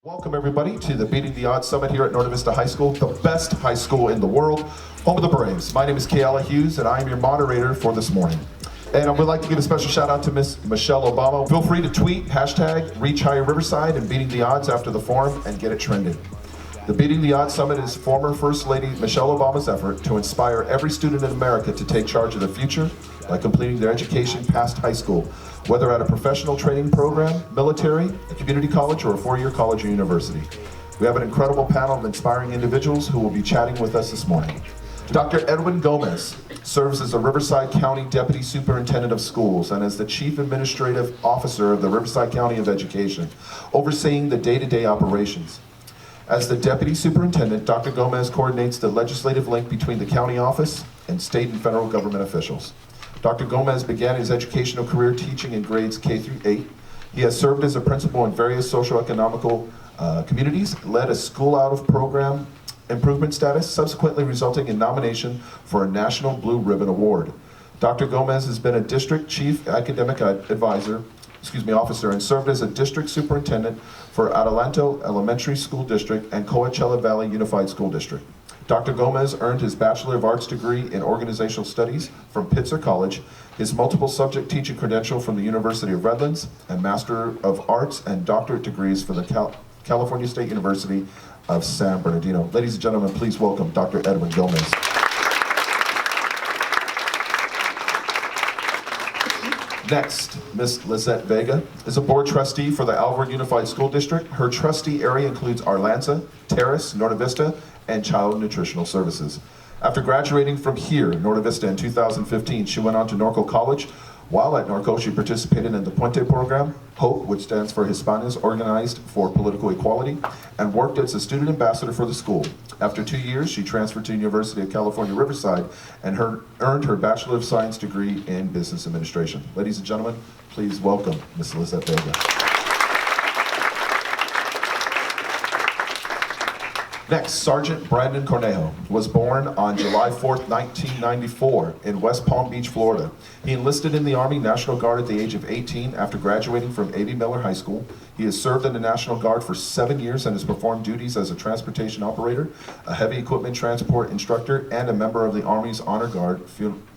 Welcome everybody to the Beating the Odds Summit here at Norte Vista High School, the best high school in the world, home of the Braves. My name is Kayla Hughes and I am your moderator for this morning. And I would like to give a special shout out to Miss Michelle Obama. Feel free to tweet hashtag Reach Higher Riverside and Beating the Odds after the forum and get it trending. The Beating the Odds Summit is former First Lady Michelle Obama's effort to inspire every student in America to take charge of the future by completing their education past high school, whether at a professional training program, military, a community college, or a four-year college or university. We have an incredible panel of inspiring individuals who will be chatting with us this morning. Dr. Edwin Gomez serves as the Riverside County Deputy Superintendent of Schools and as the Chief Administrative Officer of the Riverside County of Education, overseeing the day-to-day operations. As the Deputy Superintendent, Dr. Gomez coordinates the legislative link between the county office and state and federal government officials. Dr. Gomez began his educational career teaching in grades K through 8. He has served as a principal in various socio-economical communities, led a school out of program improvement status, subsequently resulting in nomination for a National Blue Ribbon Award. Dr. Gomez has been a district chief academic officer and served as a district superintendent for Adelanto Elementary School District and Coachella Valley Unified School District. Dr. Gomez earned his Bachelor of Arts degree in Organizational Studies from Pitzer College, his multiple subject teaching credential from the University of Redlands, and Master of Arts and doctorate degrees from the California State University of San Bernardino. Ladies and gentlemen, please welcome Dr. Edwin Gomez. Next, Ms. Lizeth Vega is a board trustee for the Alvord Unified School District. Her trustee area includes Arlanza, Terrace, Norte Vista, and Child Nutritional Services. After graduating from here, Norte Vista, in 2015, she went on to Norco College. While at Norco, she participated in the Puente program, HOPE, which stands for Hispanos Organized for Political Equality, and worked as a student ambassador for the school. After 2 years, she transferred to the University of California, Riverside, and earned her Bachelor of Science degree in Business Administration. Ladies and gentlemen, please welcome Ms. Lizeth Vega. Next, Sergeant Brandon Cornejo was born on July 4th, 1994 in West Palm Beach, Florida. He enlisted in the Army National Guard at the age of 18 after graduating from A.B. Miller High School. He has served in the National Guard for 7 years and has performed duties as a transportation operator, a heavy equipment transport instructor, and a member of the Army's Honor Guard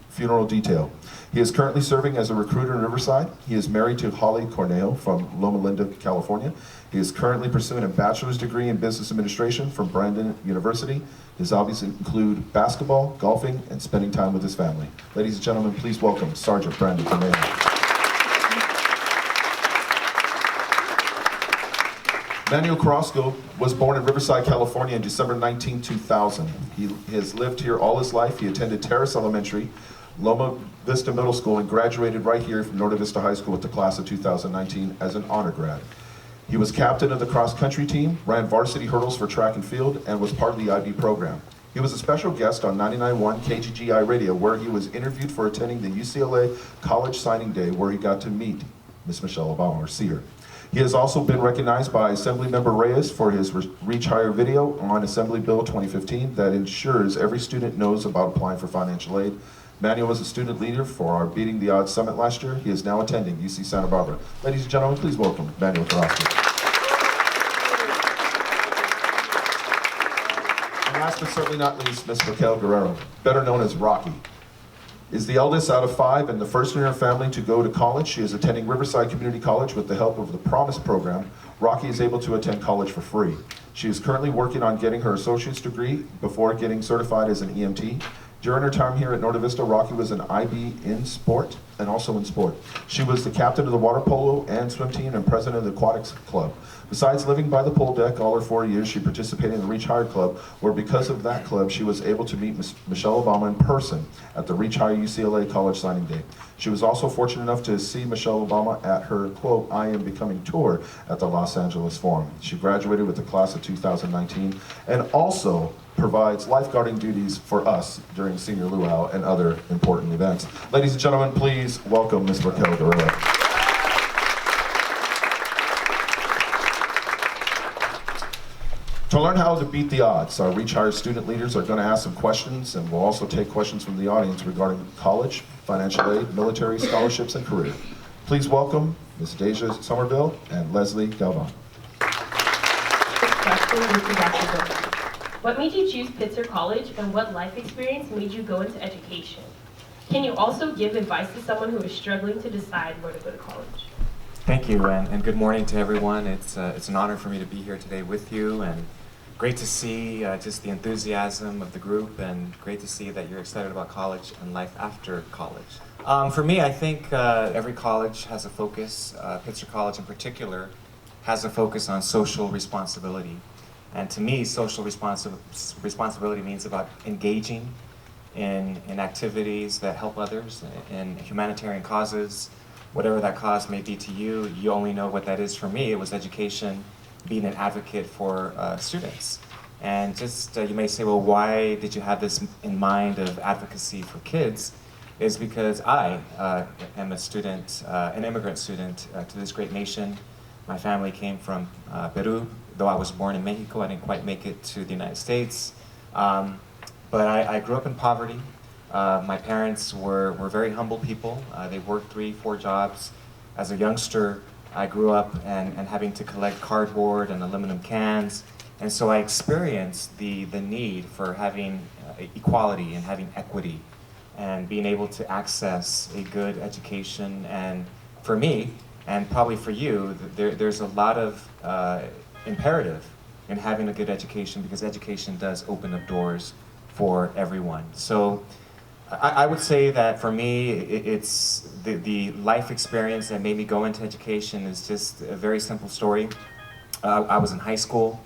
funeral detail. He is currently serving as a recruiter in Riverside. He is married to Holly Cornejo from Loma Linda, California. He is currently pursuing a bachelor's degree in business administration from Brandon University. His hobbies include basketball, golfing, and spending time with his family. Ladies and gentlemen, please welcome Sergeant Brandon Cornejo. Manuel Carrasco was born in Riverside, California on December 19, 2000. He has lived here all his life. He attended Terrace Elementary, Loma Vista Middle School, and graduated right here from Norte Vista High School with the class of 2019 as an honor grad. He was captain of the cross-country team, ran varsity hurdles for track and field, and was part of the IB program. He was a special guest on 99.1 KGGI Radio, where he was interviewed for attending the UCLA College Signing Day, where he got to meet Miss Michelle Obama, or see her. He has also been recognized by Assemblymember Reyes for his Reach Higher video on Assembly Bill 2015 that ensures every student knows about applying for financial aid. Manuel was a student leader for our Beating the Odds Summit last year. He is now attending UC Santa Barbara. Ladies and gentlemen, please welcome Manuel Carrasco. And last but certainly not least, Miss Raquel Guerrero, better known as Rocky, is the eldest out of 5 and the first in her family to go to college. She is attending Riverside Community College with the help of the Promise program. Rocky is able to attend college for free. She is currently working on getting her associate's degree before getting certified as an EMT. During her time here at Norte Vista, Rocky was an IB in sport and also in sport. She was the captain of the water polo and swim team and president of the aquatics club. Besides living by the pool deck all her 4 years, she participated in the Reach Higher Club, where because of that club, she was able to meet Michelle Obama in person at the Reach Higher UCLA College Signing Day. She was also fortunate enough to see Michelle Obama at her, quote, I Am Becoming tour at the Los Angeles Forum. She graduated with the class of 2019 and also provides lifeguarding duties for us during senior luau and other important events. Ladies and gentlemen, please welcome Ms. Raquel Guerrero. To learn how to beat the odds, our Reach Higher student leaders are going to ask some questions, and we'll also take questions from the audience regarding college, financial aid, military, scholarships, and career. Please welcome Ms. Deja Somerville and Leslie Galvan. question goes to Dr. Brooks. What made you choose Pitzer College, and what life experience made you go into education? Can you also give advice to someone who is struggling to decide where to go to college? Thank you, and good morning to everyone. It's an honor for me to be here today with you, and great to see just the enthusiasm of the group, and great to see that you're excited about college and life after college. For me, I think every college has a focus. Pitzer College in particular has a focus on social responsibility. And to me, social responsibility means about engaging in activities that help others, in humanitarian causes, whatever that cause may be to you. You only know what that is. For me, it was education, being an advocate for students. And just, you may say, well, why did you have this in mind of advocacy for kids? Is because I am a student, an immigrant student to this great nation. My family came from Peru. Though I was born in Mexico, I didn't quite make it to the United States. But I grew up in poverty. My parents were very humble people. They worked 3-4 jobs. As a youngster, I grew up and having to collect cardboard and aluminum cans. And so I experienced the need for having equality and having equity and being able to access a good education. And for me, and probably for you, there's a lot of imperative in having a good education, because education does open up doors for everyone. So I would say that for me, it's the life experience that made me go into education is just a very simple story. I was in high school.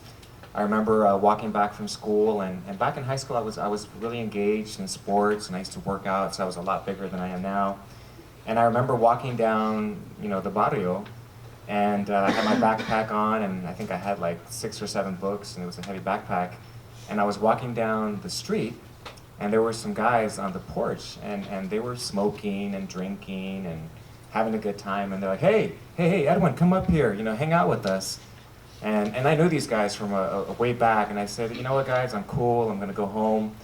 I remember walking back from school, and back in high school, I was really engaged in sports, and I used to work out, so I was a lot bigger than I am now. And I remember walking down, the barrio, and I had my backpack on, and I think I had like 6 or 7 books, and it was a heavy backpack. And I was walking down the street, and there were some guys on the porch, and they were smoking and drinking and having a good time. And they're like, hey, Edwin, come up here, hang out with us. And I knew these guys from a way back, and I said, you know what, guys, I'm cool, I'm gonna go home.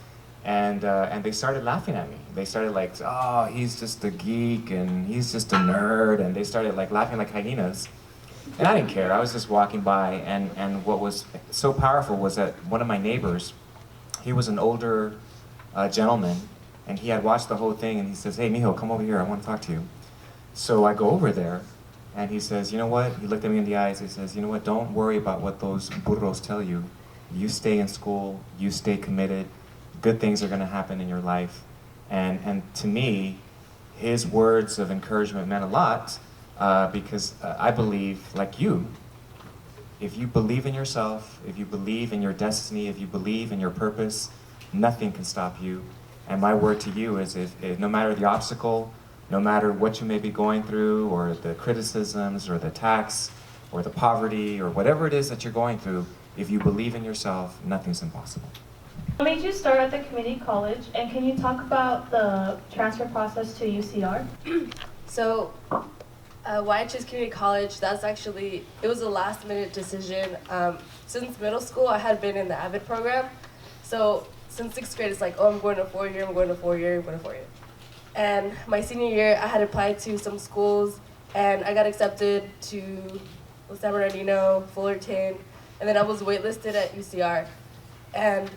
And they started laughing at me. They started like, oh, he's just a geek, and he's just a nerd, and they started like laughing like hyenas. And I didn't care, I was just walking by, and what was so powerful was that one of my neighbors, he was an older gentleman, and he had watched the whole thing, and he says, hey, mijo, come over here, I want to talk to you. So I go over there, and he says, you know what? He looked at me in the eyes, he says, you know what, don't worry about what those burros tell you. You stay in school, you stay committed, good things are gonna happen in your life. And to me, his words of encouragement meant a lot, because I believe, like you, if you believe in yourself, if you believe in your destiny, if you believe in your purpose, nothing can stop you. And my word to you is if no matter the obstacle, no matter what you may be going through, or the criticisms, or the attacks, or the poverty, or whatever it is that you're going through, if you believe in yourself, nothing's impossible. What made you start at the community college, and can you talk about the transfer process to UCR? So, why I chose community college, it was a last minute decision. Since middle school, I had been in the AVID program. So, since 6th grade, it's like, oh, I'm going to 4-year, I'm going to 4-year, I'm going to 4-year. And my senior year, I had applied to some schools, and I got accepted to San Bernardino, Fullerton, and then I was waitlisted at UCR. And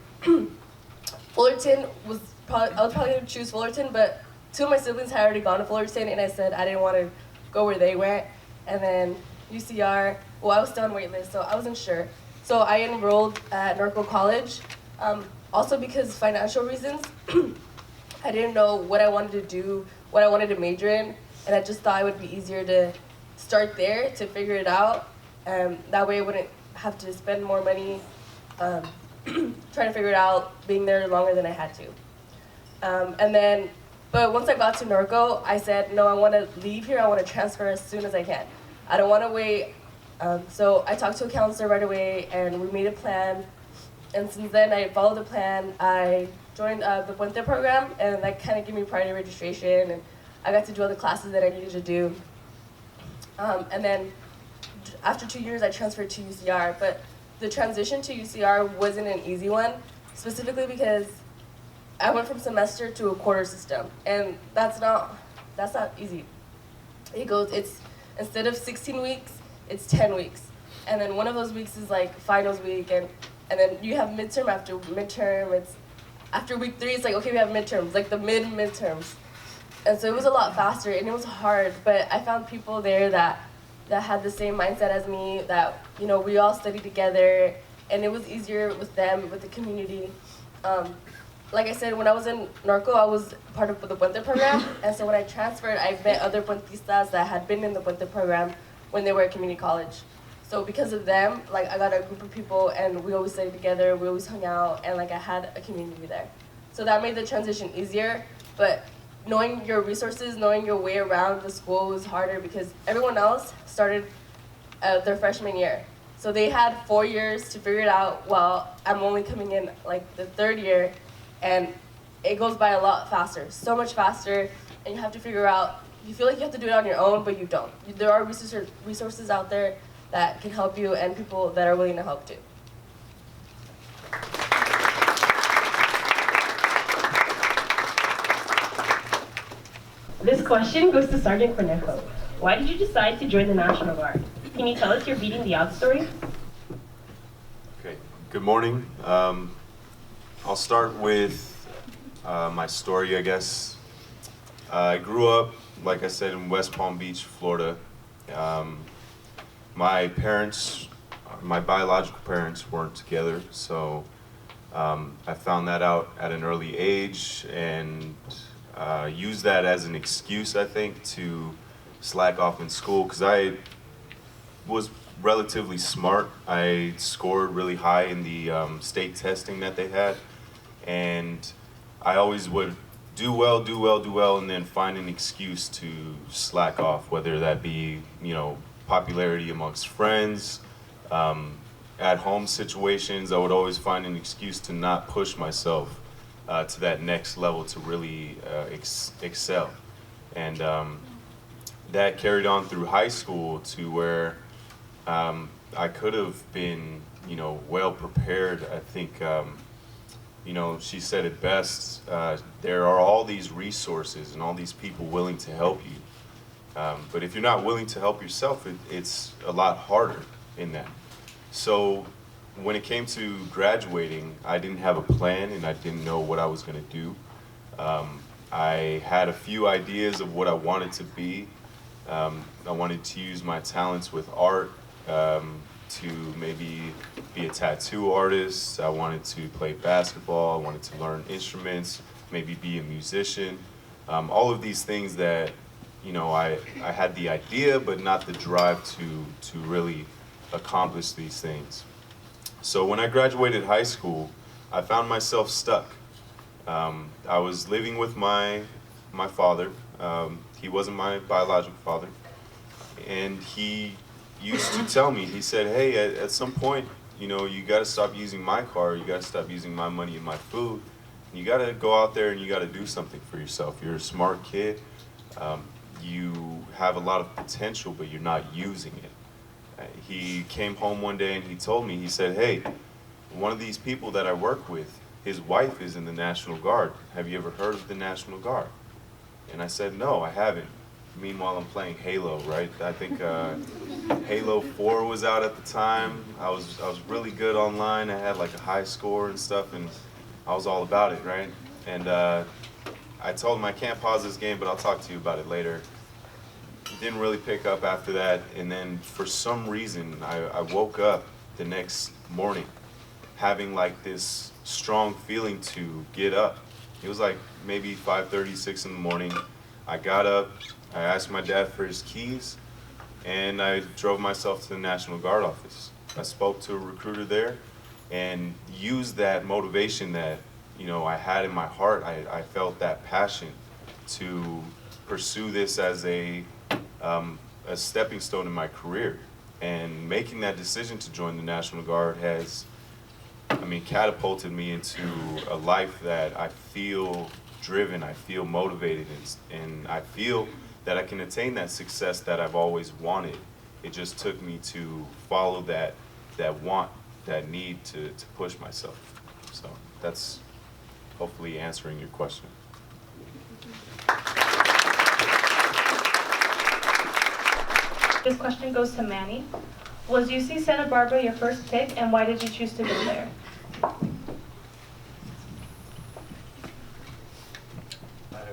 Fullerton I was probably going to choose Fullerton, but 2 of my siblings had already gone to Fullerton, and I said I didn't want to go where they went. And then UCR, well, I was still on waitlist, so I wasn't sure. So I enrolled at Norco College, also because financial reasons. I didn't know what I wanted to do, what I wanted to major in, and I just thought it would be easier to start there to figure it out. That way I wouldn't have to spend more money trying to figure it out, being there longer than I had to. But once I got to Norco, I said, no, I want to leave here, I want to transfer as soon as I can. I don't want to wait. So I talked to a counselor right away, and we made a plan. And since then, I followed the plan. I joined the Puente program, and that kind of gave me priority registration, and I got to do all the classes that I needed to do. And then after 2 years, I transferred to UCR, but the transition to UCR wasn't an easy one, specifically because I went from semester to a quarter system, and that's not easy. It's instead of 16 weeks, it's 10 weeks. and then one of those weeks is like finals week, and then you have midterm after midterm. It's after week 3, it's like, okay, we have midterms, like the midterms. And so it was a lot faster, and it was hard, but I found people there that had the same mindset as me, that, you know, we all studied together, and it was easier with them, with the community. Like I said, when I was in Norco, I was part of the Puente program, and so when I transferred, I met other Puentistas that had been in the Puente program when they were at community college. So because of them, like, I got a group of people, and we always studied together, we always hung out, and like I had a community there. So that made the transition easier, but knowing your resources, knowing your way around the school was harder because everyone else started their freshman year. So they had 4 years to figure it out while I'm only coming in like the 3rd year, and it goes by a lot faster, so much faster, and you have to figure out, you feel like you have to do it on your own, but you don't. There are resources out there that can help you and people that are willing to help too. This question goes to Sergeant Cornejo. Why did you decide to join the National Guard? Can you tell us your beating the odds story? Okay, good morning. I'll start with my story, I guess. I grew up, like I said, in West Palm Beach, Florida. My parents, my biological parents weren't together, so I found that out at an early age and used that as an excuse, I think, to slack off in school, because I was relatively smart. I scored really high in the state testing that they had, and I always would do well, and then find an excuse to slack off, whether that be, you know, popularity amongst friends, at home situations. I would always find an excuse to not push myself to that next level to really excel. And that carried on through high school to where I could have been, you know, well prepared. I think, you know, she said it best, there are all these resources and all these people willing to help you. But if you're not willing to help yourself, it's a lot harder in that. So when it came to graduating, I didn't have a plan and I didn't know what I was going to do. I had a few ideas of what I wanted to be. I wanted to use my talents with art to maybe be a tattoo artist. I wanted to play basketball. I wanted to learn instruments, maybe be a musician. All of these things that, you know, I had the idea, but not the drive to really accomplish these things. So when I graduated high school, I found myself stuck. I was living with my father. He wasn't my biological father. And he used to tell me, he said, hey, at some point, you know, you gotta stop using my car, you gotta stop using my money and my food. You gotta go out there and you gotta do something for yourself. You're a smart kid. You have a lot of potential, but you're not using it. He came home one day and he told me, he said, hey, one of these people that I work with, his wife is in the National Guard. Have you ever heard of the National Guard? And I said, no, I haven't. Meanwhile, I'm playing Halo, right? I think Halo 4 was out at the time. I was really good online. I had like a high score and stuff, and I was all about it, right? And I told him I can't pause this game, but I'll talk to you about it later. Didn't really pick up after that, and then for some reason, I woke up the next morning having like this strong feeling to get up. It was like maybe 5:30, 6 in the morning. I got up, I asked my dad for his keys, and I drove myself to the National Guard office. I spoke to a recruiter there and used that motivation that, you know, I had in my heart. I felt that passion to pursue this as a stepping stone in my career. And making that decision to join the National Guard has, I mean, catapulted me into a life that I feel driven, I feel motivated, and I feel that I can attain that success that I've always wanted. It just took me to follow that want, that need to push myself. So that's hopefully answering your question. This question goes to Manny. Was UC Santa Barbara your first pick, and why did you choose to go there?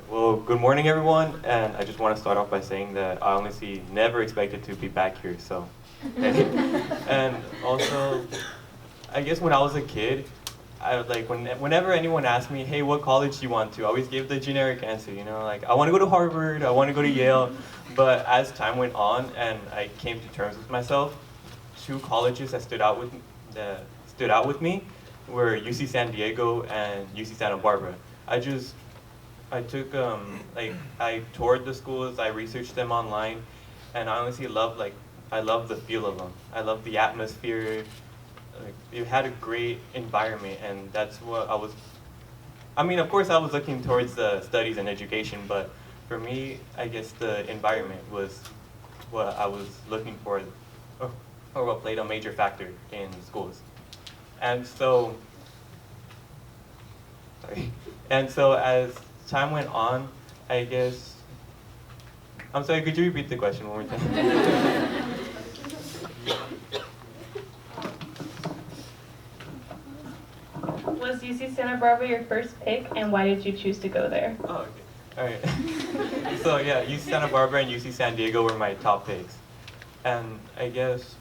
Well, good morning, everyone, and I just want to start off by saying that I honestly never expected to be back here, so. And also, I guess when I was a kid, I would whenever anyone asked me, hey, what college do you want to? I always give the generic answer, you know, like I want to go to Harvard, I want to go to Yale. But as time went on and I came to terms with myself, two colleges that stood out with me were UC San Diego and UC Santa Barbara. I toured the schools, I researched them online, and I honestly I love the feel of them. I love the atmosphere. It had a great environment, and that's what of course I was looking towards the studies and education, but for me, I guess the environment was what I was looking for, or what played a major factor in schools. And so as time went on, I guess, I'm sorry, could you repeat the question one more time? Was UC Santa Barbara your first pick, and why did you choose to go there? Oh, okay. All right. So yeah, UC Santa Barbara and UC San Diego were my top picks. And I guess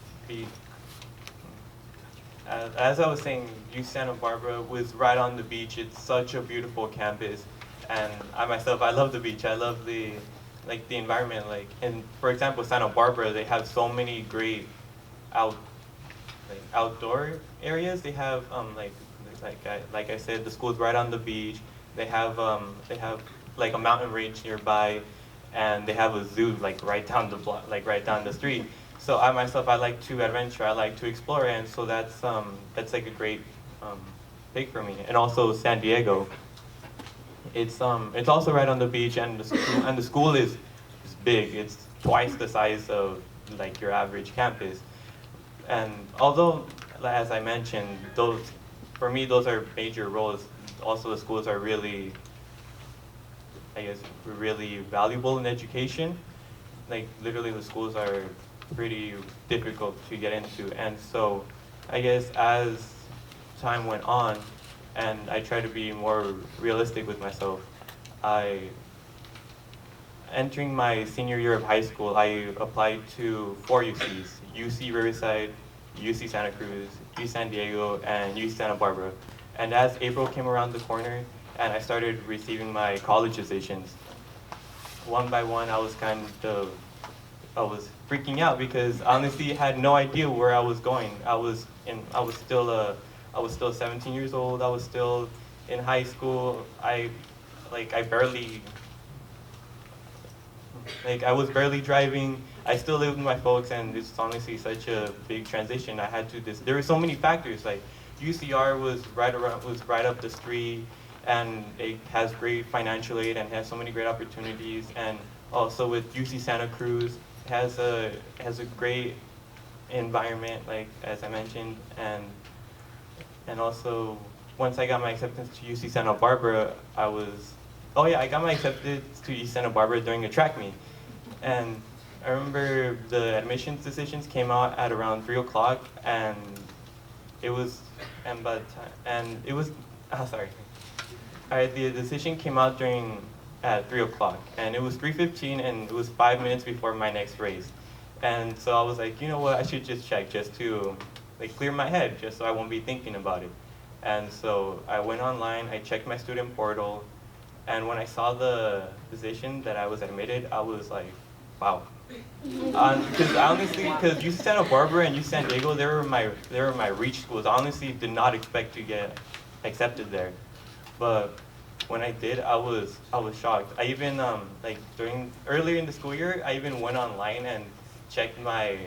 as I was saying, UC Santa Barbara was right on the beach. It's such a beautiful campus. And I love the beach. I love the environment. And for example, Santa Barbara, they have so many great outdoor areas. They have like I said, the school's right on the beach. They have like a mountain range nearby, and they have a zoo right down the block, right down the street. So I like to adventure. I like to explore, and so that's like a great pick for me. And also San Diego. It's also right on the beach, and the school is big. It's twice the size of your average campus. And although, as I mentioned, for me those are major roles. Also, the schools are really, I guess, really valuable in education. Literally, the schools are pretty difficult to get into, and so I guess as time went on, and I try to be more realistic with myself, entering my senior year of high school, I applied to 4 UCs: UC Riverside, UC Santa Cruz, UC San Diego, and UC Santa Barbara. And as April came around the corner and I started receiving my college decisions, one by one I was freaking out because honestly I had no idea where I was going. I was still 17 years old. I was still in high school. I was barely driving. I still lived with my folks, and it's honestly such a big transition. There were so many factors. UCR was right up the street, and it has great financial aid and has so many great opportunities. And also with UC Santa Cruz, it has a great environment, as I mentioned, and also once I got my acceptance to UC Santa Barbara, I got my acceptance to UC Santa Barbara during a track meet. And I remember the admissions decisions came out at around 3 o'clock, and the decision came out at 3 o'clock, and it was 3:15, and it was 5 minutes before my next race. And so I was like, you know what, I should just check just to clear my head, just so I won't be thinking about it. And so I went online, I checked my student portal, and when I saw the position that I was admitted, I was like, wow. Because UC Santa Barbara and UC San Diego, they were my reach schools. I honestly did not expect to get accepted there, but when I did, I was shocked. I even earlier in the school year, I even went online and checked my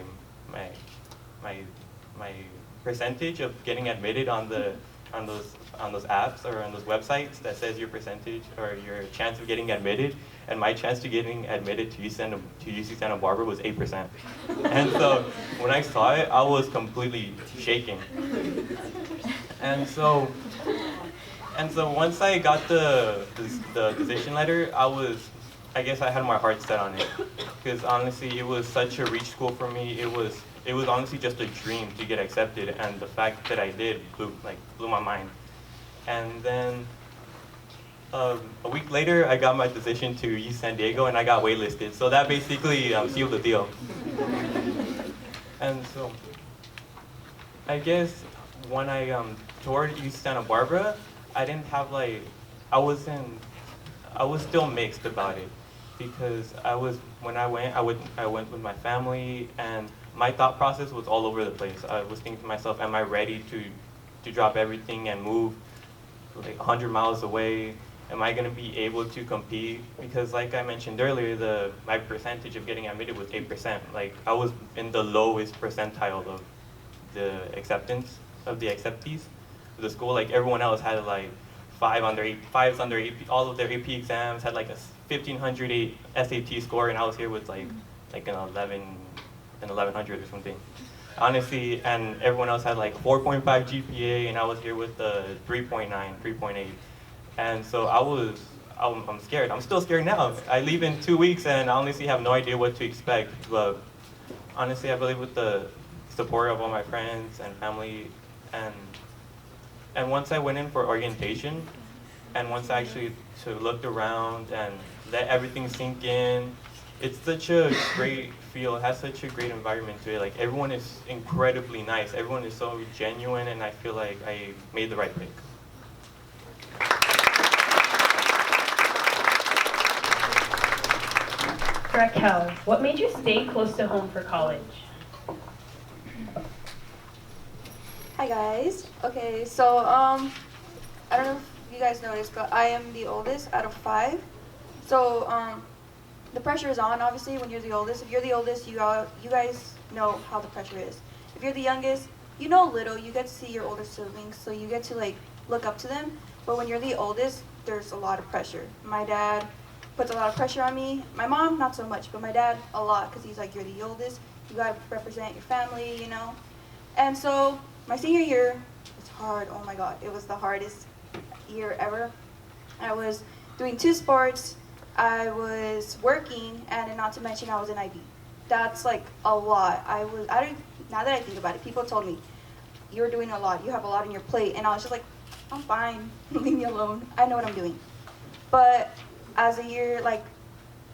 percentage of getting admitted on those apps or on those websites that says your percentage or your chance of getting admitted, and my chance to getting admitted to UC Santa Barbara was 8%. And so when I saw it, I was completely shaking. And so once I got the decision letter, I guess I had my heart set on it, because honestly it was such a reach school for me. it was honestly just a dream to get accepted, and the fact that I did blew my mind. And then a week later, I got my decision to East San Diego, and I got waitlisted. So that basically sealed the deal. And so, I guess when I toured East Santa Barbara, I didn't have I was still mixed about it, because when I went with my family, and my thought process was all over the place. I was thinking to myself, am I ready to drop everything and move 100 miles away? Am I going to be able to compete? Because like I mentioned earlier, my percentage of getting admitted was 8%. I was in the lowest percentile of the acceptance of the acceptees of the school. Everyone else had fives under AP, all of their AP exams, had a 1,500 SAT score, and I was here with an 1,100 or something. Honestly, and everyone else had 4.5 GPA, and I was here with the 3.9, 3.8. And so I'm scared. I'm still scared now. I leave in 2 weeks, and I honestly have no idea what to expect. But honestly, I believe with the support of all my friends and family, and once I went in for orientation, and once I actually looked around and let everything sink in, it's such a great feel. It has such a great environment to it. Everyone is incredibly nice. Everyone is so genuine, and I feel like I made the right pick. Raquel, what made you stay close to home for college? Hi guys. Okay, so I don't know if you guys noticed, but I am the oldest out of 5. So the pressure is on, obviously, when you're the oldest. If you're the oldest, you guys know how the pressure is. If you're the youngest, you know little. You get to see your older siblings, so you get to look up to them. But when you're the oldest, there's a lot of pressure. My dad puts a lot of pressure on me. My mom, not so much, but my dad, a lot, because he's you're the oldest. You gotta represent your family, you know. And so my senior year was hard. Oh my God, it was the hardest year ever. I was doing 2 sports. I was working, and not to mention I was in IB. That's a lot. Now that I think about it, people told me, you're doing a lot. You have a lot on your plate. And I was just I'm fine. Leave me alone. I know what I'm doing. But as the year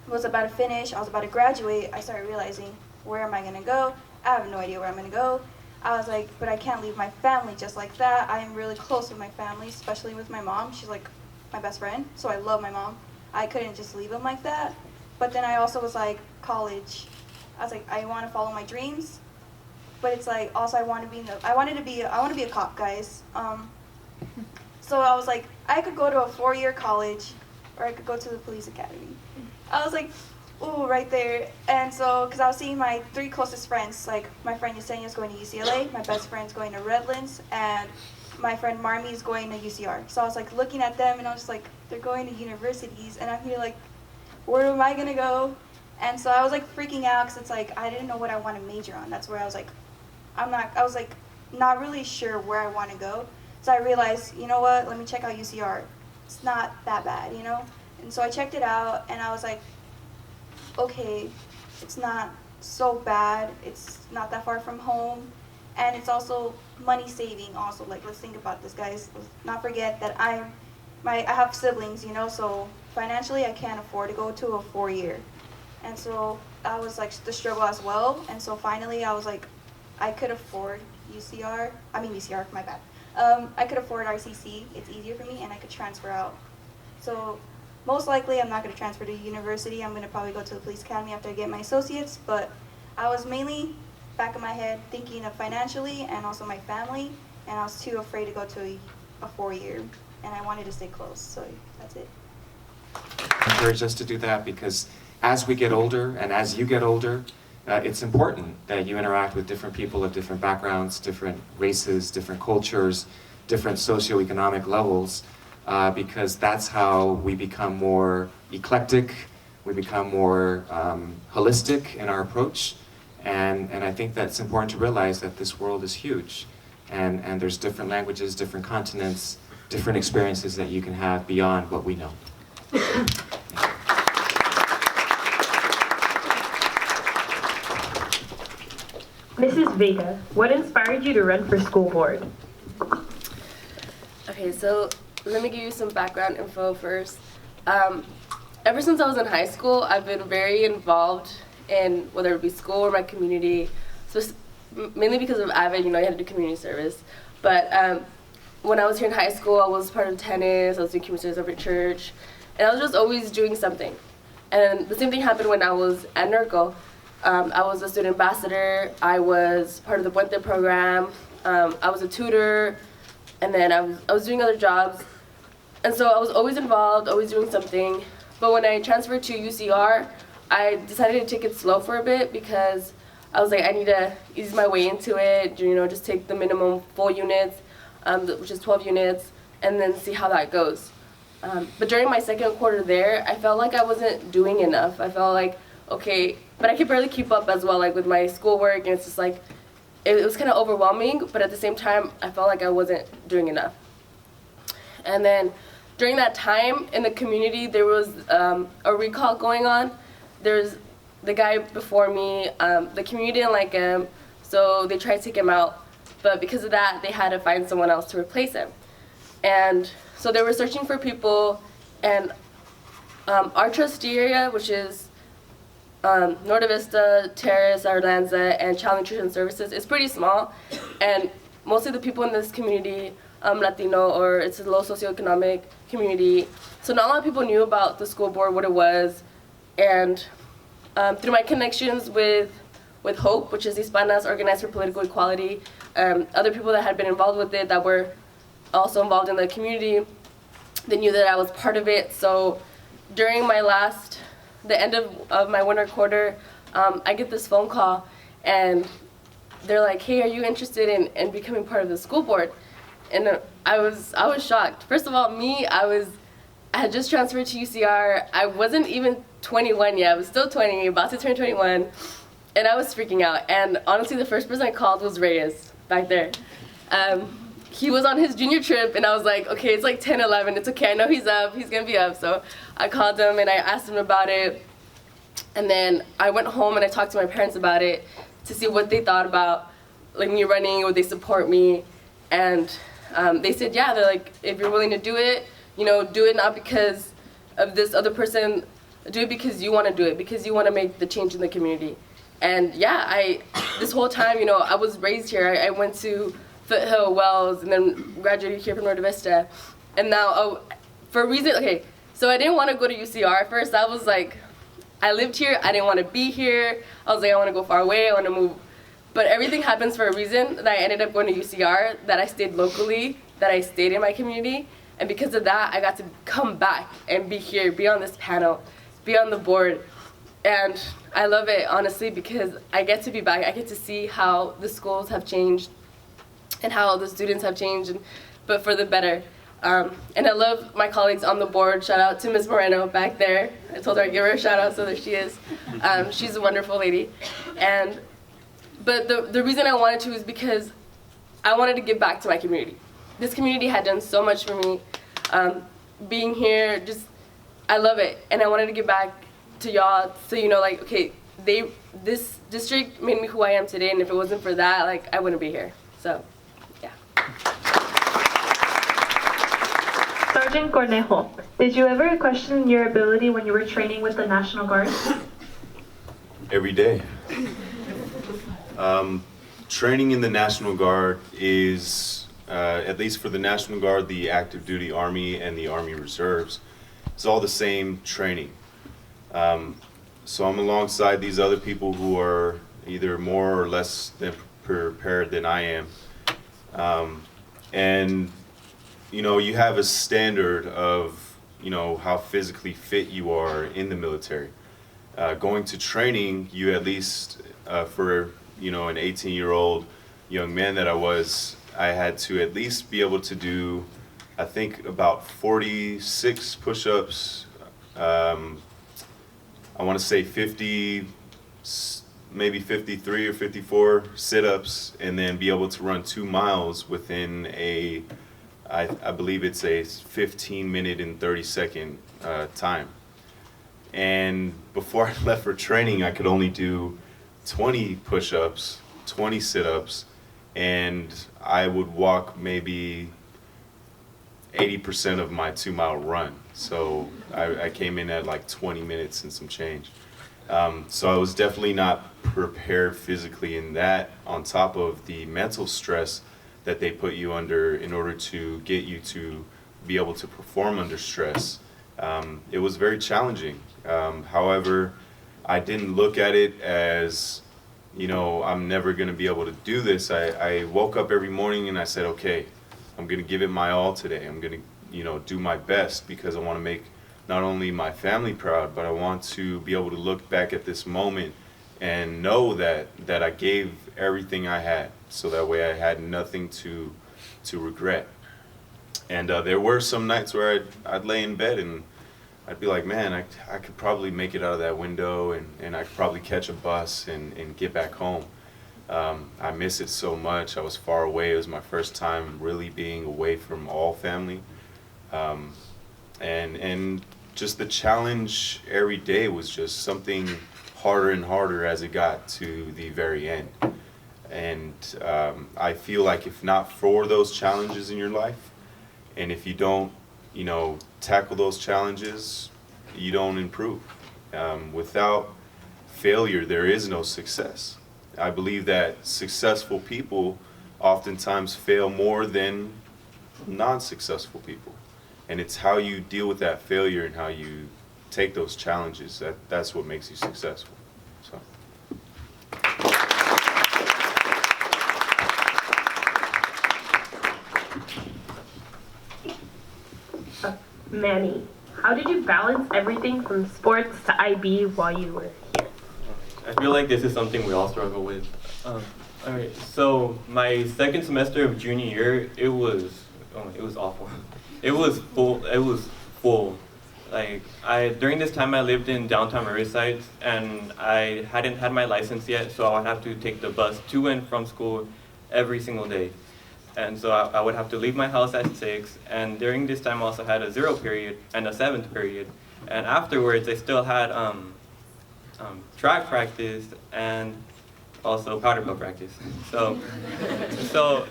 was about to finish, I was about to graduate, I started realizing, where am I going to go? I have no idea where I'm going to go. I was but I can't leave my family just like that. I am really close with my family, especially with my mom. She's my best friend, so I love my mom. I couldn't just leave them like that. But then I also was college. I was I want to follow my dreams, but it's also I want to be a cop, guys. So I was I could go to a 4-year college, or I could go to the police academy. I was ooh, right there. And so, because I was seeing my 3 closest friends, my friend Yesenia's going to UCLA, my best friend's going to Redlands, and my friend Marmy is going to UCR. So I was looking at them, and I was just they're going to universities, and I'm here where am I gonna go? And so I was freaking out, because it's I didn't know what I want to major on. That's where I was I was not really sure where I want to go. So I realized, you know what, let me check out UCR. It's not that bad, you know? And so I checked it out, and I was okay, it's not so bad. It's not that far from home, and it's also money saving also. Let's think about this, guys. Let's not forget that I have siblings, you know, so financially I can't afford to go to a 4-year. And so that was the struggle as well. And so finally I was I could afford UCR, my bad. I could afford RCC, it's easier for me, and I could transfer out. So most likely I'm not going to transfer to university. I'm going to probably go to the police academy after I get my associates, but I was mainly back in my head thinking of financially and also my family, and I was too afraid to go to a 4-year, and I wanted to stay close, so that's it. Encourage us to do that, because as we get older and as you get older, it's important that you interact with different people of different backgrounds, different races, different cultures, different socioeconomic levels, because that's how we become more eclectic, we become more holistic in our approach, and I think that's important to realize that this world is huge, and there's different languages, different continents, different experiences that you can have beyond what we know. Mrs. Vega, what inspired you to run for school board? Okay, so let me give you some background info first. Ever since I was in high school, I've been very involved in whether it be school or my community, so mainly because of AVID, you know, you had to do community service. But when I was here in high school, I was part of tennis, I was doing community service over at church, and I was just always doing something. And the same thing happened when I was at NERCO. I was a student ambassador, I was part of the Puente program, I was a tutor, and then I was doing other jobs. And so I was always involved, always doing something. But when I transferred to UCR, I decided to take it slow for a bit because I was like, I need to ease my way into it, you know, just take the minimum full units, which is 12 units, and then see how that goes. But during my second quarter there, I felt like I wasn't doing enough. I felt like, okay, but I could barely keep up as well, like with my schoolwork, and it's just like, it was kind of overwhelming, but at the same time, I felt like I wasn't doing enough. And then during that time in the community, there was a recall going on. There's the guy before me, the community didn't like him, so they tried to take him out. But because of that, they had to find someone else to replace him. And so they were searching for people, and our trustee area, which is Norte Vista, Terrace, Arlanza, and Child Nutrition Services, is pretty small, and mostly the people in this community, Latino, or it's a low socioeconomic community. So not a lot of people knew about the school board, what it was, and through my connections with HOPE, which is Hispanas Organized for Political Equality, other people that had been involved with it that were also involved in the community, they knew that I was part of it. So during the end of my winter quarter, I get this phone call, and they're like, hey, are you interested in becoming part of the school board? And I was shocked. First of all, I had just transferred to UCR. I wasn't even 21 yet. I was still 20, about to turn 21, and I was freaking out. And honestly, the first person I called was Reyes back there. He was on his junior trip, and I was like, okay, it's like 10, 11. It's okay. I know he's up. He's going to be up. So I called him, and I asked him about it. And then I went home, and I talked to my parents about it to see what they thought about like me running. Would they support me? And they said, yeah. They're like, if you're willing to do it, you know, do it not because of this other person. Do it because you want to do it, because you want to make the change in the community. And yeah, this whole time, you know, I was raised here. I went to Foothill, Wells, and then graduated here from Norte Vista. And now, for a reason, okay, so I didn't want to go to UCR at first. I was like, I lived here, I didn't want to be here. I was like, I want to go far away, I want to move. But everything happens for a reason, that I ended up going to UCR, that I stayed locally, that I stayed in my community. And because of that, I got to come back and be here, be on this panel, be on the board. And I love it, honestly, because I get to be back. I get to see how the schools have changed and how the students have changed, but for the better. And I love my colleagues on the board. Shout out to Ms. Moreno back there. I told her I'd give her a shout out, so there she is. She's a wonderful lady. But the reason I wanted to is because I wanted to give back to my community. This community had done so much for me. Being here, I love it. And I wanted to give back to y'all, so you know, like, okay, this district made me who I am today, and if it wasn't for that, like, I wouldn't be here. So, yeah. Sergeant Cornejo, did you ever question your ability when you were training with the National Guard? Every day. Training in the National Guard is, at least for the National Guard, the active duty Army, and the Army Reserves, it's all the same training. So I'm alongside these other people who are either more or less than prepared than I am. And, you know, you have a standard of, you know, how physically fit you are in the military. Going to training, you at least, for, you know, an 18-year-old young man that I had to at least be able to do, I think, about 46 push-ups, I want to say 50, maybe 53 or 54 sit-ups, and then be able to run 2 miles within I believe it's a 15-minute and 30-second time. And before I left for training, I could only do 20 push-ups 20 sit-ups, and I would walk maybe 80% of my 2-mile run. So I came in at like 20 minutes and some change. So I was definitely not prepared physically in that, on top of the mental stress that they put you under in order to get you to be able to perform under stress. It was very challenging. However, I didn't look at it as, you know, I'm never going to be able to do this. I woke up every morning and I said, okay, I'm going to give it my all today. I'm going to, you know, do my best, because I want to make not only my family proud, but I want to be able to look back at this moment and know that I gave everything I had, so that way I had nothing to regret. And there were some nights where I'd lay in bed and I'd be like, man, I could probably make it out of that window, and I could probably catch a bus and get back home. I miss it so much. I was far away. It was my first time really being away from all family. And just the challenge every day was just something harder and harder as it got to the very end. And I feel like if not for those challenges in your life, and if you don't, you know, tackle those challenges, you don't improve. Without failure, there is no success. I believe that successful people oftentimes fail more than non-successful people. And it's how you deal with that failure and how you take those challenges, that's what makes you successful. So. Manny, how did you balance everything from sports to IB while you were here? I feel like this is something we all struggle with. All right, so my second semester of junior year, it was awful. It was full. Like, during this time I lived in downtown Riverside, and I hadn't had my license yet, so I would have to take the bus to and from school every single day. And so I would have to leave my house at 6, and during this time I also had a 0 period and a 7th period. And afterwards I still had track practice and also powder puff practice. So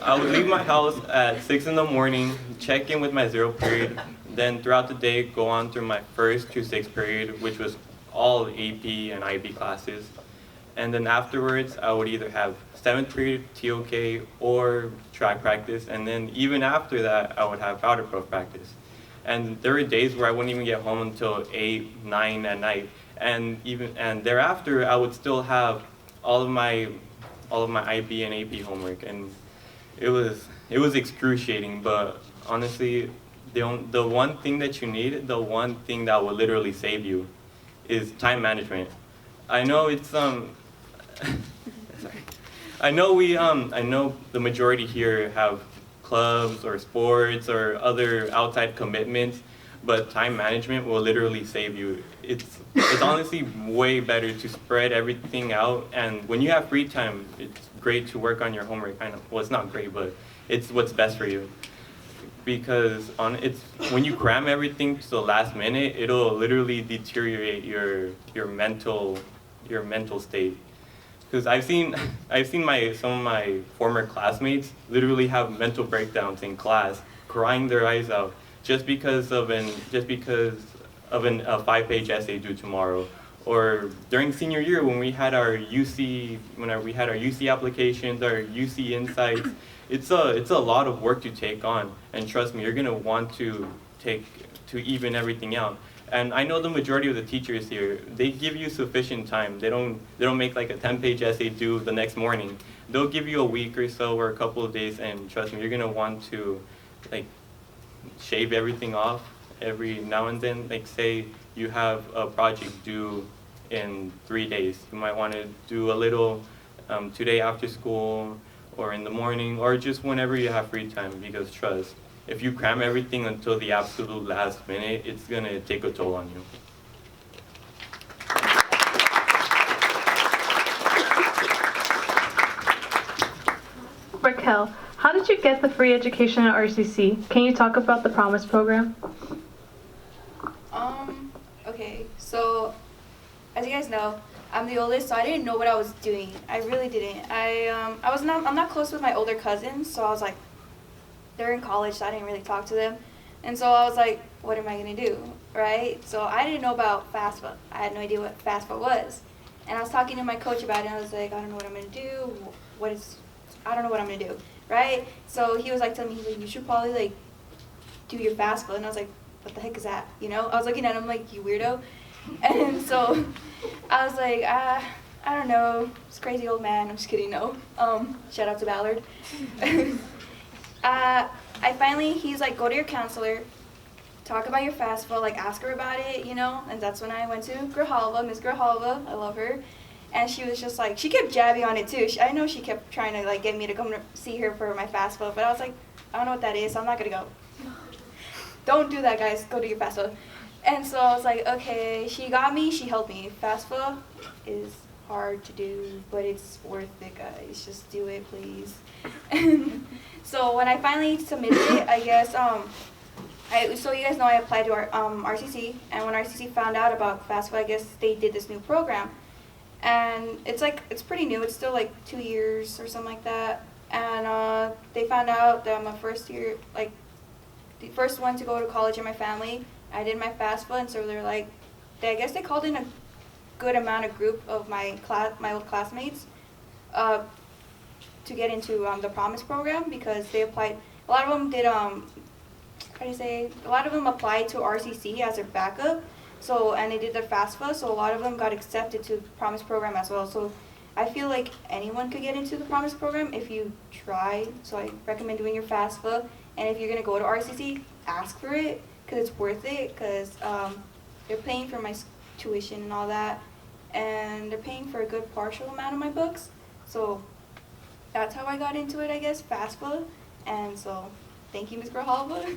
I would leave my house at 6 in the morning, check in with my 0 period, then throughout the day go on through my 1st to 6th period, which was all AP and IB classes. And then afterwards I would either have 7th period TOK or track practice, and then even after that I would have powder puff practice. And there were days where I wouldn't even get home until 8, 9 at night, and thereafter I would still have all of my IB and AP homework, and it was excruciating. But honestly, the one thing that you need, the one thing that will literally save you, is time management. I know it's sorry. I know the majority here have clubs or sports or other outside commitments, but time management will literally save you. It's honestly way better to spread everything out, and when you have free time, it's great to work on your homework. Well, it's not great, but it's what's best for you. Because when you cram everything to the last minute, it'll literally deteriorate your mental state. Because I've seen some of my former classmates literally have mental breakdowns in class, crying their eyes out just because of a 5-page essay due tomorrow. Or during senior year when we had our UC applications, our UC insights, it's a lot of work to take on, and trust me, you're gonna want to even everything out. And I know the majority of the teachers here, they give you sufficient time. They don't make like a 10-page essay due the next morning. They'll give you a week or so or a couple of days, and trust me, you're gonna want to like shave everything off every now and then. Like, say you have a project due in 3 days. You might want to do a little today after school, or in the morning, or just whenever you have free time, because trust, if you cram everything until the absolute last minute, it's gonna take a toll on you. Raquel, how did you get the free education at RCC? Can you talk about the Promise program? Okay, so as you guys know, I'm the oldest, so I didn't know what I was doing. I really didn't. I'm not close with my older cousins, so I was like, they're in college, so I didn't really talk to them. And so I was like, what am I gonna do, right? So I didn't know about FAFSA. I had no idea what FAFSA was. And I was talking to my coach about it, and I was like, I don't know what I'm gonna do. I don't know what I'm gonna do, right? So he was like telling me, he's like, you should probably like do your FAFSA. And I was like, what the heck is that? You know? I was looking at him like, you weirdo. And so I was like, I don't know. This crazy old man. I'm just kidding, no. Shout out to Ballard. He's like, go to your counselor, talk about your FAFSA, like ask her about it, you know? And that's when I went to Miss Grijalva, I love her. And she was just like, she kept jabbing on it too. I know she kept trying to like get me to come to see her for my FAFSA, but I was like, I don't know what that is, so I'm not gonna go. Don't do that, guys, go do your FAFSA. And so I was like, okay, she got me, she helped me. FAFSA is hard to do, but it's worth it, guys. Just do it, please. So when I finally submitted it, I guess, so you guys know I applied to our RCC, and when RCC found out about FAFSA, I guess they did this new program. And it's pretty new, it's still like 2 years or something like that. And they found out that I'm a first year, like the first one to go to college in my family. I did my FAFSA, and so they're like, I guess they called in a good amount of group of my old classmates to get into the Promise program, because they applied. A lot of them did a lot of them applied to RCC as their backup. So, and they did their FAFSA, so a lot of them got accepted to the Promise program as well. So I feel like anyone could get into the Promise program if you try. So I recommend doing your FAFSA, and if you're gonna go to RCC, ask for it, because it's worth it, because they're paying for my tuition and all that, and they're paying for a good partial amount of my books. So that's how I got into it, I guess, FAFSA. And so thank you, Ms. Grijalva.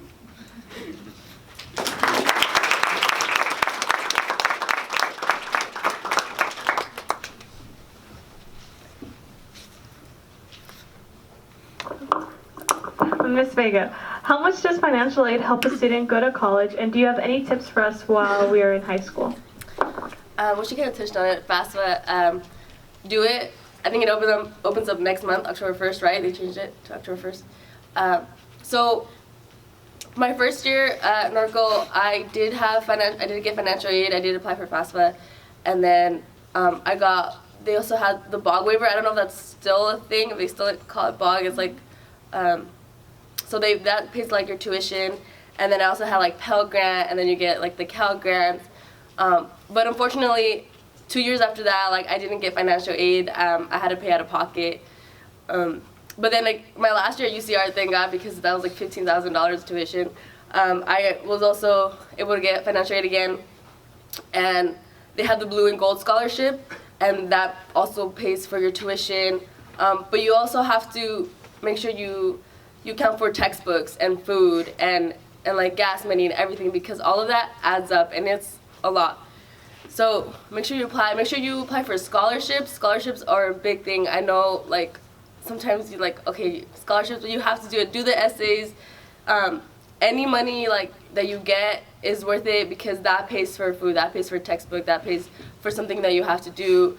Ms. Vega, how much does financial aid help a student go to college, and do you have any tips for us while we are in high school? Well, she kind of touched on it. FAFSA, do it. I think it opens up next month, October 1st, right? They changed it to October 1st. So my first year at Norco, I did get financial aid. I did apply for FAFSA, and then they also had the BOG waiver. I don't know if that's still a thing. If they still call it BOG, it's like, so that pays like your tuition, and then I also had like Pell Grant, and then you get like the Cal Grants. But unfortunately, 2 years after that, like I didn't get financial aid. I had to pay out of pocket. But then like my last year at UCR, thank God, because that was like $15,000 tuition. I was also able to get financial aid again, and they had the Blue and Gold scholarship, and that also pays for your tuition. But you also have to make sure you count for textbooks and food and like gas money and everything, because all of that adds up, and it's a lot. So make sure you apply. Make sure you apply for scholarships. Scholarships are a big thing. I know, like, sometimes you like, okay, scholarships, but you have to do it. Do the essays. Any money like that you get is worth it, because that pays for food, that pays for textbook, that pays for something that you have to do,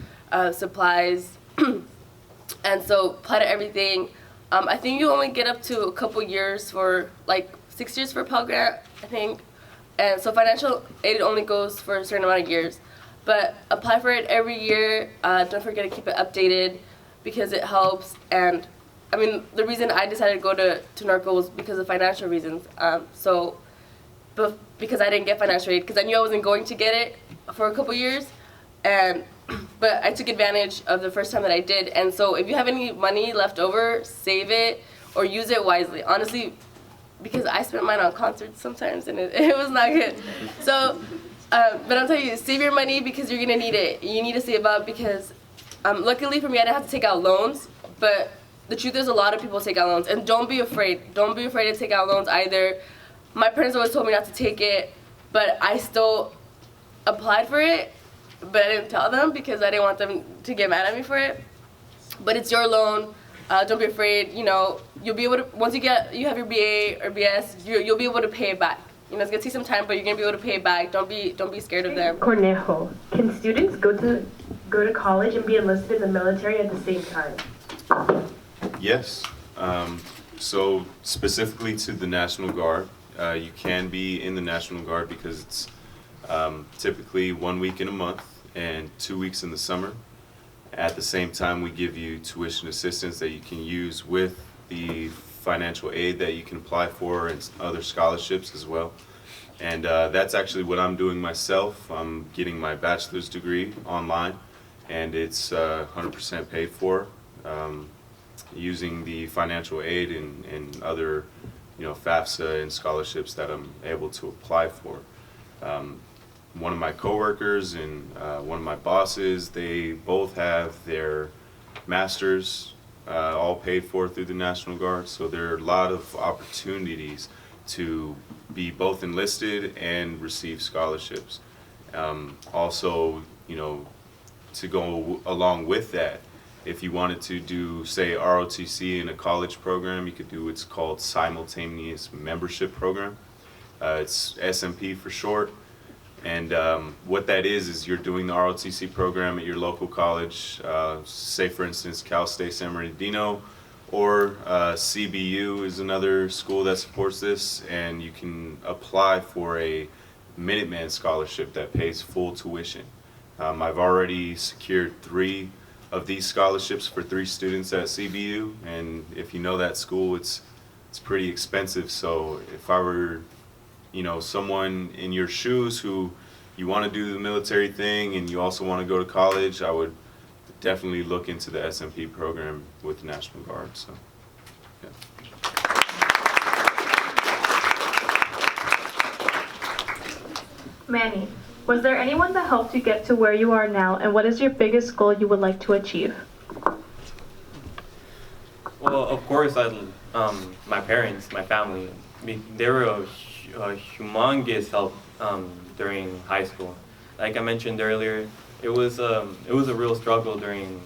supplies. And so apply to everything. I think you only get up to a couple years for, like, 6 years for Pell Grant, I think. And so financial aid only goes for a certain amount of years. But apply for it every year. Don't forget to keep it updated, because it helps. And, I mean, the reason I decided to go to Norco was because of financial reasons. But because I didn't get financial aid, because I knew I wasn't going to get it for a couple years. But I took advantage of the first time that I did. And so if you have any money left over, save it or use it wisely. Honestly, because I spent mine on concerts sometimes, and it was not good. So, but I'll tell you, save your money, because you're gonna need it. You need to save up, because luckily for me, I didn't have to take out loans. But the truth is, a lot of people take out loans, and don't be afraid. Don't be afraid to take out loans either. My parents always told me not to take it, but I still applied for it. But I didn't tell them, because I didn't want them to get mad at me for it. But it's your loan. Don't be afraid. You know, you'll be able to, once you have your BA or BS, you'll be able to pay it back. You know, it's gonna take some time, but you're gonna be able to pay it back. Don't be scared of them. Cornejo, can students go to go to college and be enlisted in the military at the same time? Yes. So specifically to the National Guard, you can be in the National Guard because it's typically 1 week in a month and 2 weeks in the summer. At the same time, we give you tuition assistance that you can use with the financial aid that you can apply for and other scholarships as well. And that's actually what I'm doing myself. I'm getting my bachelor's degree online, and it's 100% paid for using the financial aid and other, FAFSA and scholarships that I'm able to apply for. One of my coworkers and one of my bosses, they both have their masters all paid for through the National Guard. So there are a lot of opportunities to be both enlisted and receive scholarships. Also, to go along with that, if you wanted to do, say, ROTC in a college program, you could do what's called simultaneous membership program. It's SMP for short. And what that is you're doing the ROTC program at your local college, say for instance Cal State San Bernardino, or CBU is another school that supports this, and you can apply for a Minuteman scholarship that pays full tuition. I've already secured 3 of these scholarships for 3 students at CBU, and if you know that school, it's pretty expensive. So if I were someone in your shoes who you want to do the military thing and you also want to go to college, I would definitely look into the SMP program with the National Guard. So, yeah. Manny, was there anyone that helped you get to where you are now, and what is your biggest goal you would like to achieve? Well, of course, my parents, my family, they were a humongous help during high school. Like I mentioned earlier, it was a real struggle during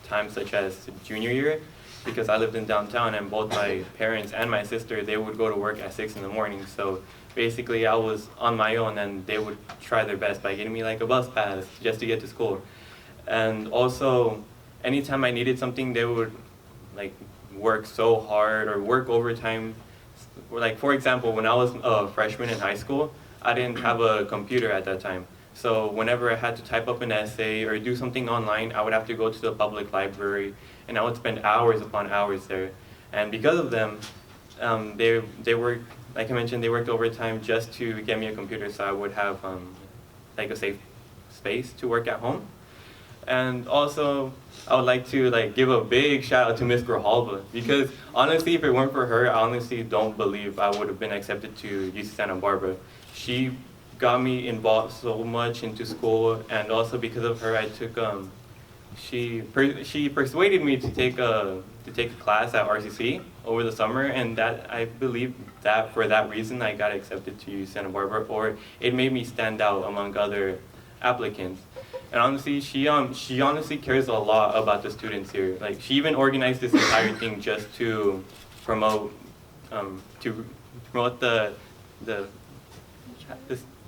times such as junior year, because I lived in downtown and both my parents and my sister, they would go to work at 6 in the morning. So basically I was on my own, and they would try their best by getting me like a bus pass just to get to school. And also, anytime I needed something, they would like work so hard or work overtime. Like, for example, when I was a freshman in high school, I didn't have a computer at that time. So whenever I had to type up an essay or do something online, I would have to go to the public library, and I would spend hours upon hours there. And because of them, they worked, like I mentioned, they worked overtime just to get me a computer so I would have like a safe space to work at home. And also, I would like to give a big shout out to Miss Grijalva, because honestly, if it weren't for her, I honestly don't believe I would have been accepted to UC Santa Barbara. She got me involved so much into school, and also because of her, I took she persuaded me to take a class at RCC over the summer, and that I believe that for that reason I got accepted to UC Santa Barbara, or it made me stand out among other applicants. And honestly, she honestly cares a lot about the students here. Like, she even organized this entire thing just to promote the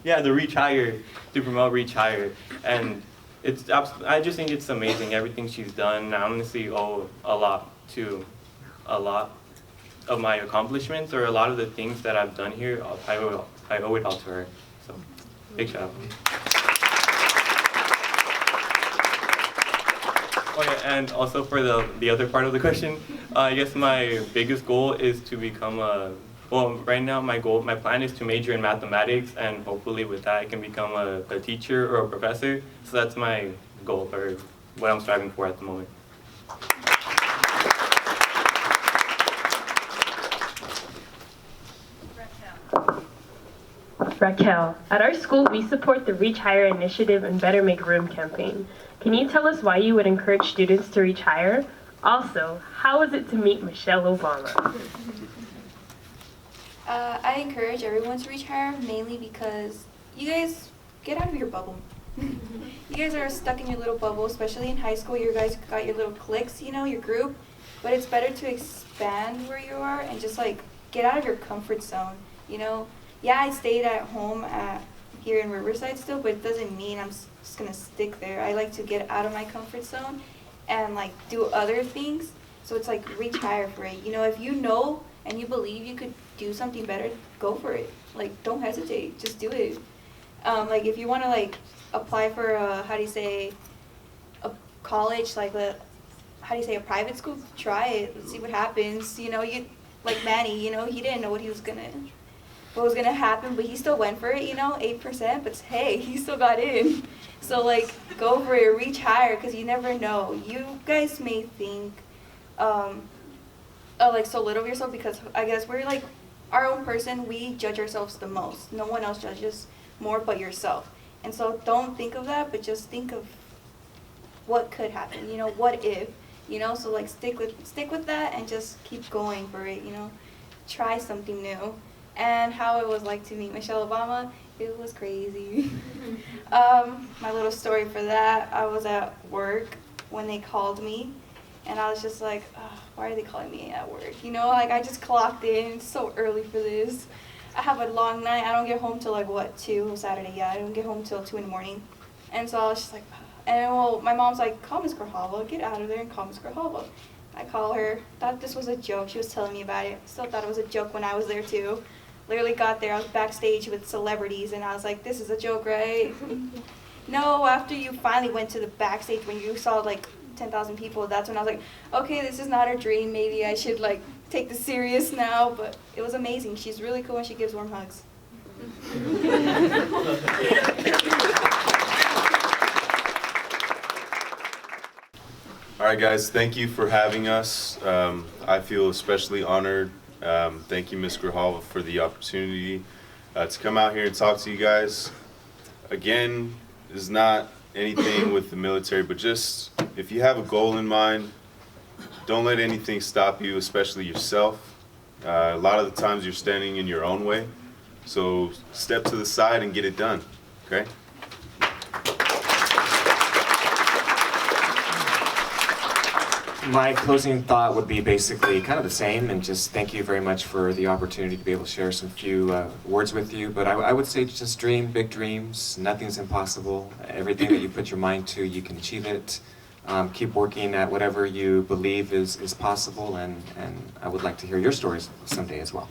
Reach Higher, to promote Reach Higher. And I just think it's amazing everything she's done. I honestly owe a lot of my accomplishments, or a lot of the things that I've done here. I owe it all to her. So, big shout out. Oh yeah, and also for the other part of the question, I guess my biggest goal is to become right now my plan is to major in mathematics, and hopefully with that I can become a teacher or a professor. So that's my goal, or what I'm striving for at the moment. Raquel, at our school we support the Reach Higher initiative and Better Make Room campaign. Can you tell us why you would encourage students to reach higher? Also, how was it to meet Michelle Obama? I encourage everyone to reach higher, mainly because you guys get out of your bubble. You guys are stuck in your little bubble, especially in high school. You guys got your little cliques, your group. But it's better to expand where you are and just get out of your comfort zone. Yeah, I stayed at home here in Riverside still, but it doesn't mean I'm just gonna stick there. I like to get out of my comfort zone and like do other things. So it's like reach higher for it. You know, if you know and you believe you could do something better, go for it. Like, don't hesitate, just do it. Like if you want to like apply for a, a college, like a private school, try it. Let's see what happens. You know, you like Manny. You know, he didn't know what was gonna happen, but he still went for it. You know, 8%, but hey, he still got in. So like, go for it, reach higher, because you never know. You guys may think like so little of yourself, because I guess we're like our own person. We judge ourselves the most. No one else judges more but yourself. And so don't think of that, but just think of what could happen. You know, what if? You know, so like stick with that and just keep going for it. You know, try something new. And how it was like to meet Michelle Obama, it was crazy. My little story for that, I was at work when they called me, and I was just like, oh, why are they calling me at work? You know, like I just clocked in, it's so early for this. I have a long night. I don't get home till like what, 2 Saturday? Yeah, I don't get home till 2 in the morning. And so I was just like, and well, my mom's like, call Miss Grijalva, get out of there and call Miss Grijalva. I call her, thought this was a joke. She was telling me about it. Still thought it was a joke when I was there too. Literally got there, I was backstage with celebrities, and I was like, this is a joke, right? No, after you finally went to the backstage, when you saw like 10,000 people, that's when I was like, okay, this is not a dream. Maybe I should like take this serious now. But it was amazing. She's really cool and she gives warm hugs. All right, guys, thank you for having us. I feel especially honored. Thank you, Ms. Grijalva, for the opportunity to come out here and talk to you guys. Again, it's not anything with the military, but just if you have a goal in mind, don't let anything stop you, especially yourself. A lot of the times you're standing in your own way, so step to the side and get it done, okay? My closing thought would be basically kind of the same, and just thank you very much for the opportunity to be able to share some few words with you. But I would say just dream big dreams. Nothing's impossible. Everything that you put your mind to, you can achieve it. Keep working at whatever you believe is possible, and I would like to hear your stories someday as well.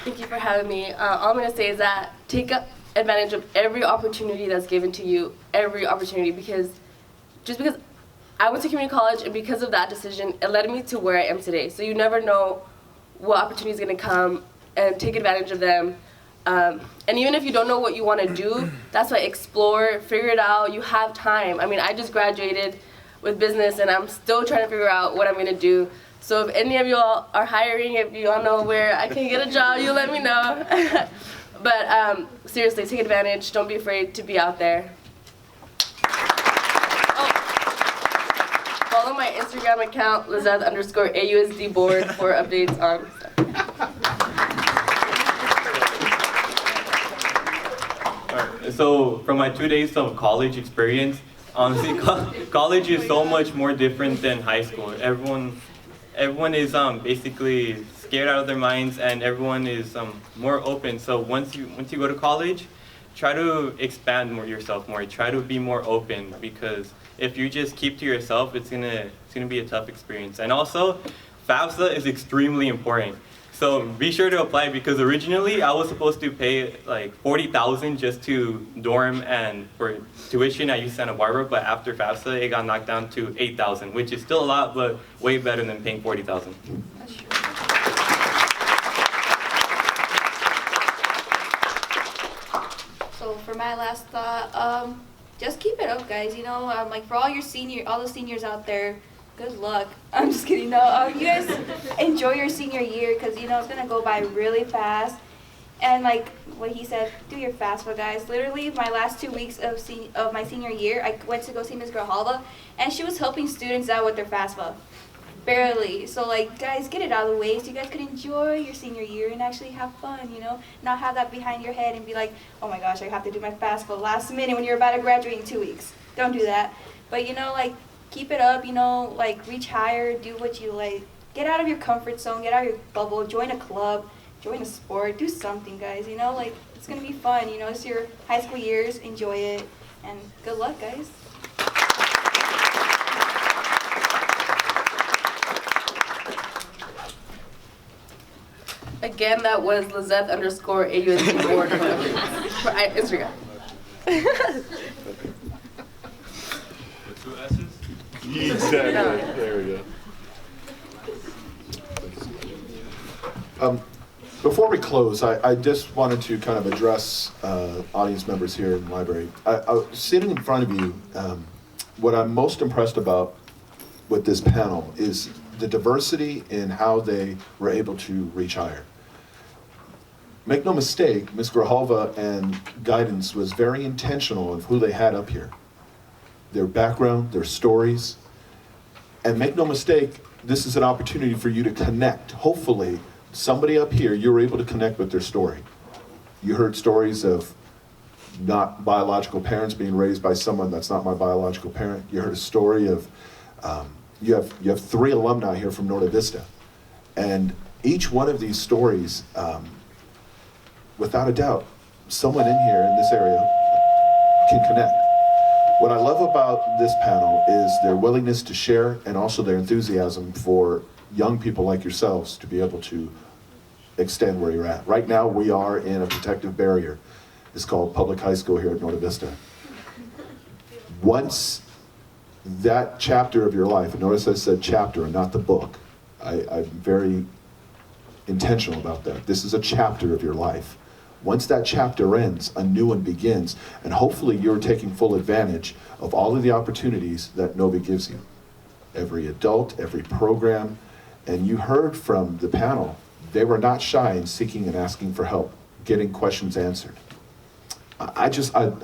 Thank you for having me. All I'm going to say is that take advantage of every opportunity that's given to you, every opportunity, because just because I went to community college, and because of that decision, it led me to where I am today. So you never know what opportunity is going to come, and take advantage of them. And even if you don't know what you want to do, that's why explore, figure it out. You have time. I mean, I just graduated with business, and I'm still trying to figure out what I'm going to do. So if any of y'all are hiring, if you all know where I can get a job, you let me know. But seriously, take advantage. Don't be afraid to be out there. Oh. Follow my Instagram account, Lizeth_AUSD board, for updates on stuff. Alright, so from my 2 days of college experience, honestly, college is so much more different than high school. Everyone is basically scared out of their minds, and everyone is more open. So once you go to college, try to expand yourself more. Try to be more open, because if you just keep to yourself, it's gonna be a tough experience. And also, FAFSA is extremely important. So be sure to apply, because originally I was supposed to pay like $40,000 just to dorm and for tuition at UC Santa Barbara, but after FAFSA it got knocked down to $8,000, which is still a lot, but way better than paying $40,000. So for my last thought, just keep it up, guys. You know, like for all the seniors out there, good luck. I'm just kidding. No, you guys enjoy your senior year, because you know it's gonna go by really fast. And like what he said, do your FAFSA, guys. Literally, my last 2 weeks of my senior year, I went to go see Ms. Grijalva, and she was helping students out with their FAFSA. Barely. So like, guys, get it out of the way so you guys could enjoy your senior year and actually have fun, you know? Not have that behind your head and be like, oh my gosh, I have to do my FAFSA last minute when you're about to graduate in 2 weeks. Don't do that. But you know, like, keep it up, you know, like reach higher, do what you like, get out of your comfort zone, get out of your bubble, join a club, join a sport, do something, guys, you know, like, it's gonna be fun, you know, it's your high school years, enjoy it, and good luck, guys. Again, that was Lizeth _AUSD board for Instagram. With 2 S's? Exactly. There we go. Before we close, I just wanted to kind of address audience members here in the library. Sitting in front of you, what I'm most impressed about with this panel is the diversity in how they were able to reach higher. Make no mistake, Ms. Grijalva and guidance was very intentional of who they had up here. Their background, their stories. And make no mistake, this is an opportunity for you to connect. Hopefully, somebody up here, you were able to connect with their story. You heard stories of not biological parents being raised by someone that's not my biological parent. You heard a story of, you have 3 alumni here from Norte Vista. And each one of these stories, without a doubt, someone in here in this area can connect. What I love about this panel is their willingness to share and also their enthusiasm for young people like yourselves to be able to extend where you're at. Right now we are in a protective barrier. It's called public high school here at Norte Vista. Once that chapter of your life, and notice I said chapter and not the book. I'm very intentional about that. This is a chapter of your life. Once that chapter ends, a new one begins, and hopefully you're taking full advantage of all of the opportunities that Novi gives you. Every adult, every program, and you heard from the panel, they were not shy in seeking and asking for help, getting questions answered. I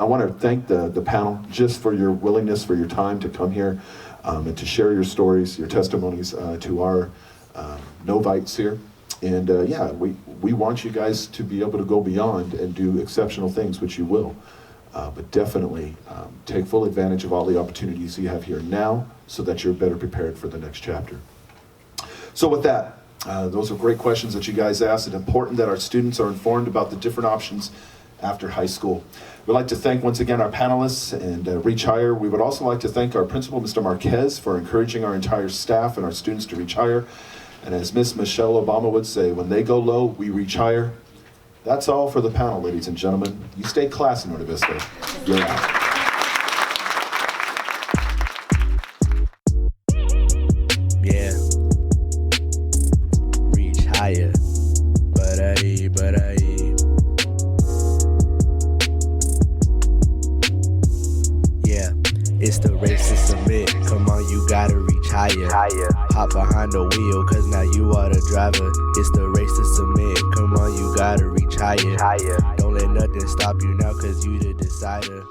want to thank the panel just for your willingness, for your time to come here and to share your stories, your testimonies to our Novites here. And yeah, we want you guys to be able to go beyond and do exceptional things, which you will. But definitely take full advantage of all the opportunities you have here now so that you're better prepared for the next chapter. So with that, those are great questions that you guys asked. It's important that our students are informed about the different options after high school. We'd like to thank once again our panelists and Reach Higher. We would also like to thank our principal, Mr. Marquez, for encouraging our entire staff and our students to reach higher. And as Miss Michelle Obama would say, when they go low, we reach higher. That's all for the panel, ladies and gentlemen. You stay classy, Norte Vista. You're out. Yeah. Reach higher. But yeah, it's the race to submit. Come on, you gotta reach higher. Hop behind the wheel, cause now you are the driver. It's the race to submit. Come on, you gotta reach higher. Don't let nothing stop you now, cause you the decider.